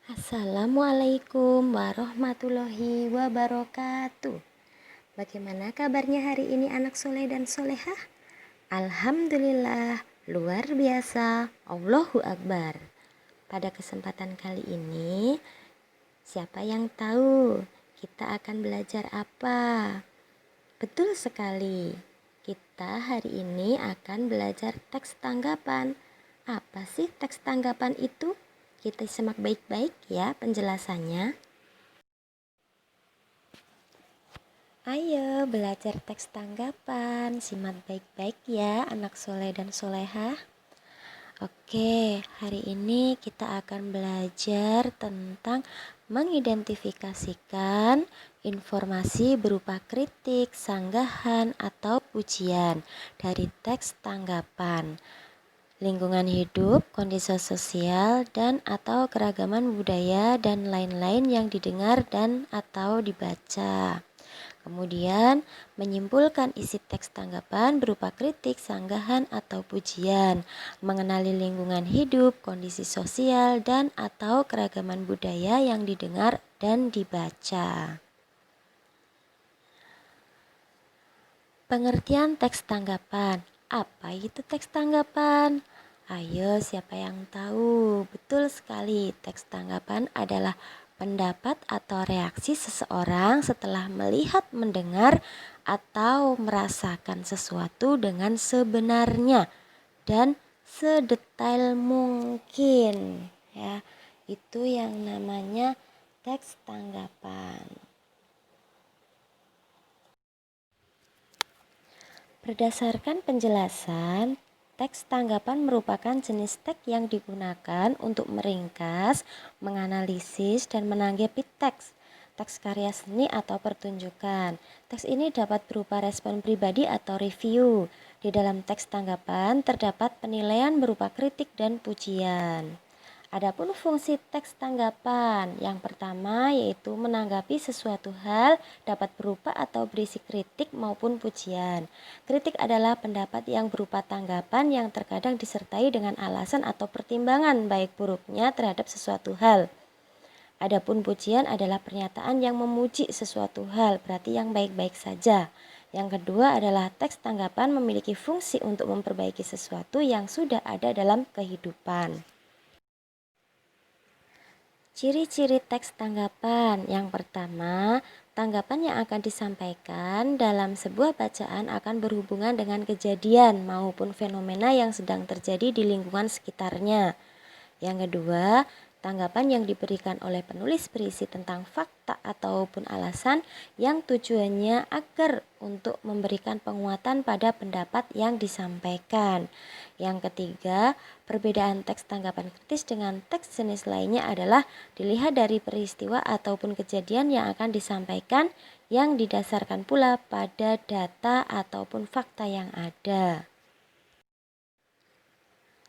Assalamualaikum warahmatullahi wabarakatuh. Bagaimana kabarnya hari ini anak soleh dan solehah? Alhamdulillah, luar biasa, Allahu Akbar. Pada kesempatan kali ini, siapa yang tahu kita akan belajar apa? Betul sekali, kita hari ini akan belajar teks tanggapan. Apa sih teks tanggapan itu? Kita simak baik-baik ya penjelasannya. Ayo belajar teks tanggapan, simak baik-baik ya anak soleh dan solehah. Oke, hari ini kita akan belajar tentang mengidentifikasikan informasi berupa kritik, sanggahan, atau pujian dari teks tanggapan. Lingkungan hidup, kondisi sosial, dan atau keragaman budaya dan lain-lain yang didengar dan atau dibaca. Kemudian, menyimpulkan isi teks tanggapan berupa kritik, sanggahan, atau pujian, mengenali lingkungan hidup, kondisi sosial, dan atau keragaman budaya yang didengar dan dibaca. Pengertian teks tanggapan. Apa itu teks tanggapan? Ayo, siapa yang tahu? Betul sekali, teks tanggapan adalah pendapat atau reaksi seseorang setelah melihat, mendengar, atau merasakan sesuatu dengan sebenarnya dan sedetail mungkin. Ya, itu yang namanya teks tanggapan. Berdasarkan penjelasan, teks tanggapan merupakan jenis teks yang digunakan untuk meringkas, menganalisis, dan menanggapi teks karya seni atau pertunjukan. Teks ini dapat berupa respon pribadi atau review. Di dalam teks tanggapan terdapat penilaian berupa kritik dan pujian. Adapun fungsi teks tanggapan, yang pertama yaitu menanggapi sesuatu hal dapat berupa atau berisi kritik maupun pujian. Kritik adalah pendapat yang berupa tanggapan yang terkadang disertai dengan alasan atau pertimbangan baik buruknya terhadap sesuatu hal. Adapun pujian adalah pernyataan yang memuji sesuatu hal, berarti yang baik-baik saja. Yang kedua adalah teks tanggapan memiliki fungsi untuk memperbaiki sesuatu yang sudah ada dalam kehidupan. Ciri-ciri teks tanggapan. Yang pertama, tanggapan yang akan disampaikan dalam sebuah bacaan akan berhubungan dengan kejadian maupun fenomena yang sedang terjadi di lingkungan sekitarnya. Yang kedua, tanggapan yang diberikan oleh penulis berisi tentang fakta ataupun alasan yang tujuannya agar untuk memberikan penguatan pada pendapat yang disampaikan. Yang ketiga, perbedaan teks tanggapan kritis dengan teks jenis lainnya adalah dilihat dari peristiwa ataupun kejadian yang akan disampaikan yang didasarkan pula pada data ataupun fakta yang ada.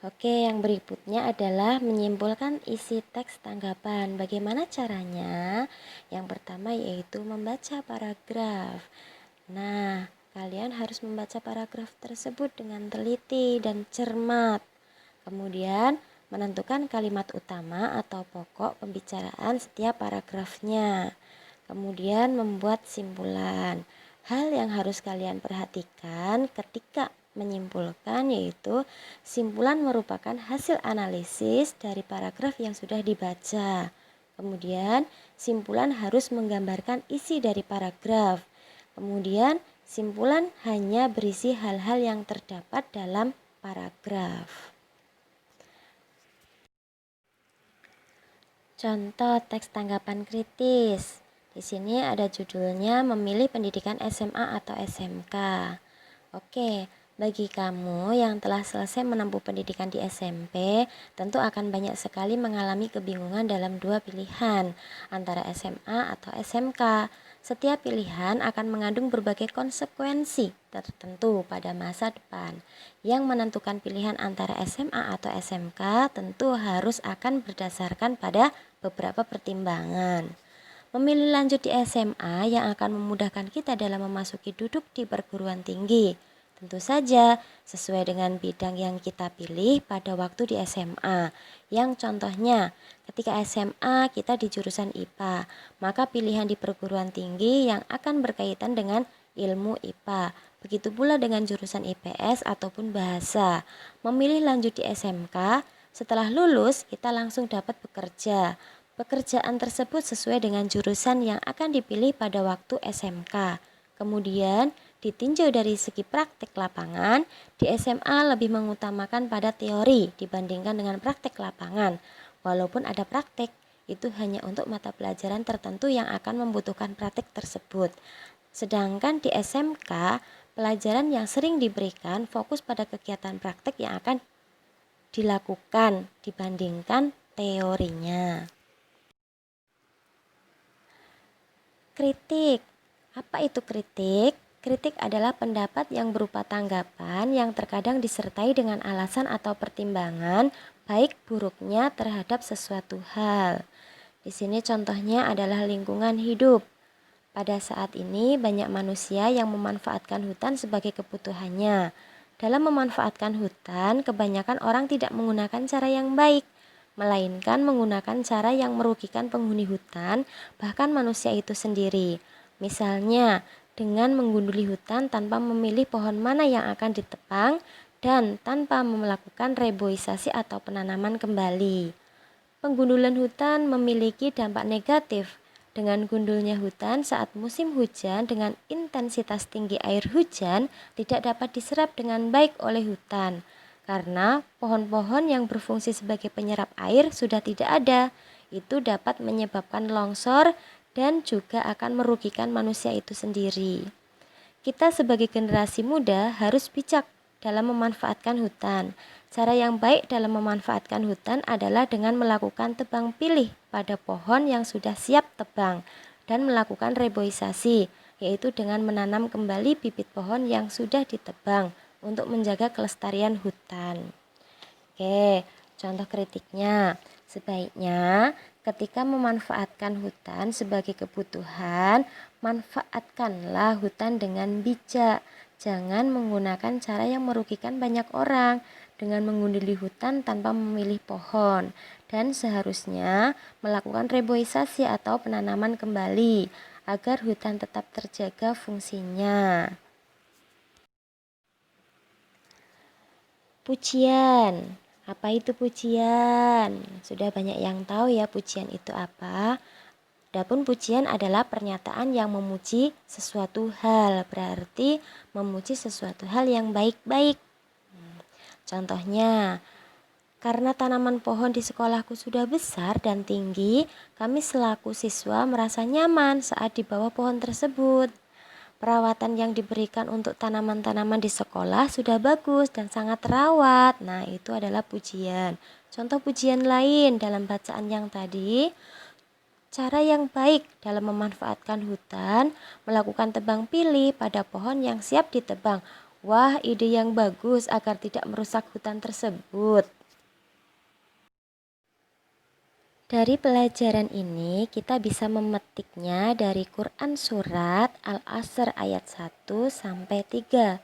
Oke, yang berikutnya adalah menyimpulkan isi teks tanggapan. Bagaimana caranya? Yang pertama yaitu membaca paragraf. Nah, kalian harus membaca paragraf tersebut dengan teliti dan cermat. Kemudian, menentukan kalimat utama atau pokok pembicaraan setiap paragrafnya. Kemudian, membuat simpulan. Hal yang harus kalian perhatikan ketika menyimpulkan yaitu simpulan merupakan hasil analisis dari paragraf yang sudah dibaca. Kemudian simpulan harus menggambarkan isi dari paragraf. Kemudian simpulan hanya berisi hal-hal yang terdapat dalam paragraf. Contoh teks tanggapan kritis. Di sini ada judulnya memilih pendidikan SMA atau SMK. Oke, bagi kamu yang telah selesai menempuh pendidikan di SMP, tentu akan banyak sekali mengalami kebingungan dalam dua pilihan, antara SMA atau SMK. Setiap pilihan akan mengandung berbagai konsekuensi tertentu pada masa depan. Yang menentukan pilihan antara SMA atau SMK tentu harus akan berdasarkan pada beberapa pertimbangan. Memilih lanjut di SMA yang akan memudahkan kita dalam memasuki duduk di perguruan tinggi. Tentu saja sesuai dengan bidang yang kita pilih pada waktu di SMA. Yang contohnya, ketika SMA kita di jurusan IPA, maka pilihan di perguruan tinggi yang akan berkaitan dengan ilmu IPA. Begitu pula dengan jurusan IPS ataupun bahasa. Memilih lanjut di SMK, setelah lulus kita langsung dapat bekerja. Pekerjaan tersebut sesuai dengan jurusan yang akan dipilih pada waktu SMK. Kemudian, ditinjau dari segi praktik lapangan, di SMA lebih mengutamakan pada teori dibandingkan dengan praktik lapangan. Walaupun ada praktik, itu hanya untuk mata pelajaran tertentu yang akan membutuhkan praktik tersebut. Sedangkan di SMK, pelajaran yang sering diberikan fokus pada kegiatan praktik yang akan dilakukan dibandingkan teorinya. Kritik. Apa itu kritik? Kritik adalah pendapat yang berupa tanggapan yang terkadang disertai dengan alasan atau pertimbangan baik buruknya terhadap sesuatu hal. Di sini contohnya adalah lingkungan hidup. Pada saat ini banyak manusia yang memanfaatkan hutan sebagai kebutuhannya. Dalam memanfaatkan hutan, kebanyakan orang tidak menggunakan cara yang baik, melainkan menggunakan cara yang merugikan penghuni hutan, bahkan manusia itu sendiri. Misalnya, dengan menggunduli hutan tanpa memilih pohon mana yang akan ditebang dan tanpa melakukan reboisasi atau penanaman kembali. Penggundulan hutan memiliki dampak negatif. Dengan gundulnya hutan saat musim hujan dengan intensitas tinggi air hujan tidak dapat diserap dengan baik oleh hutan. Karena pohon-pohon yang berfungsi sebagai penyerap air sudah tidak ada. Itu dapat menyebabkan longsor dan juga akan merugikan manusia itu sendiri. Kita sebagai generasi muda harus bijak dalam memanfaatkan hutan. Cara yang baik dalam memanfaatkan hutan adalah dengan melakukan tebang pilih pada pohon yang sudah siap tebang dan melakukan reboisasi, yaitu dengan menanam kembali bibit pohon yang sudah ditebang untuk menjaga kelestarian hutan. Oke, contoh kritiknya. Sebaiknya ketika memanfaatkan hutan sebagai kebutuhan, manfaatkanlah hutan dengan bijak. Jangan menggunakan cara yang merugikan banyak orang dengan menggunduli hutan tanpa memilih pohon. Dan seharusnya melakukan reboisasi atau penanaman kembali agar hutan tetap terjaga fungsinya. Pujian. Apa itu pujian? Sudah banyak yang tahu ya pujian itu apa. Adapun pujian adalah pernyataan yang memuji sesuatu hal, berarti memuji sesuatu hal yang baik-baik. Contohnya, karena tanaman pohon di sekolahku sudah besar dan tinggi, kami selaku siswa merasa nyaman saat di bawah pohon tersebut. Perawatan yang diberikan untuk tanaman-tanaman di sekolah sudah bagus dan sangat terawat. Nah, itu adalah pujian. Contoh pujian lain dalam bacaan yang tadi, cara yang baik dalam memanfaatkan hutan, melakukan tebang pilih pada pohon yang siap ditebang. Wah, ide yang bagus agar tidak merusak hutan tersebut. Dari pelajaran ini kita bisa memetiknya dari Quran Surat Al-Asr ayat 1 sampai 3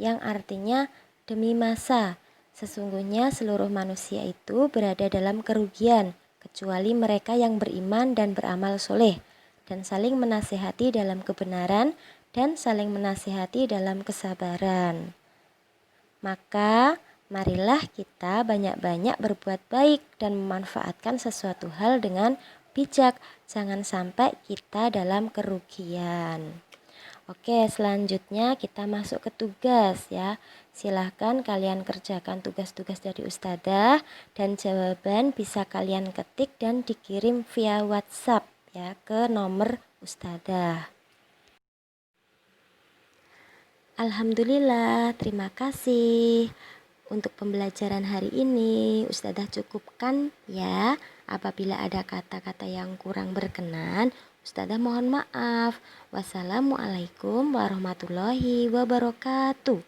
yang artinya demi masa sesungguhnya seluruh manusia itu berada dalam kerugian kecuali mereka yang beriman dan beramal soleh dan saling menasihati dalam kebenaran dan saling menasihati dalam kesabaran. Maka marilah kita banyak-banyak berbuat baik dan memanfaatkan sesuatu hal dengan bijak. Jangan sampai kita dalam kerugian. Oke, selanjutnya kita masuk ke tugas ya. Silahkan kalian kerjakan tugas-tugas dari Ustadzah dan jawaban bisa kalian ketik dan dikirim via WhatsApp ya ke nomor Ustadzah. Alhamdulillah, terima kasih. Untuk pembelajaran hari ini, Ustadzah cukupkan ya. Apabila ada kata-kata yang kurang berkenan, Ustadzah mohon maaf. Wassalamualaikum warahmatullahi wabarakatuh.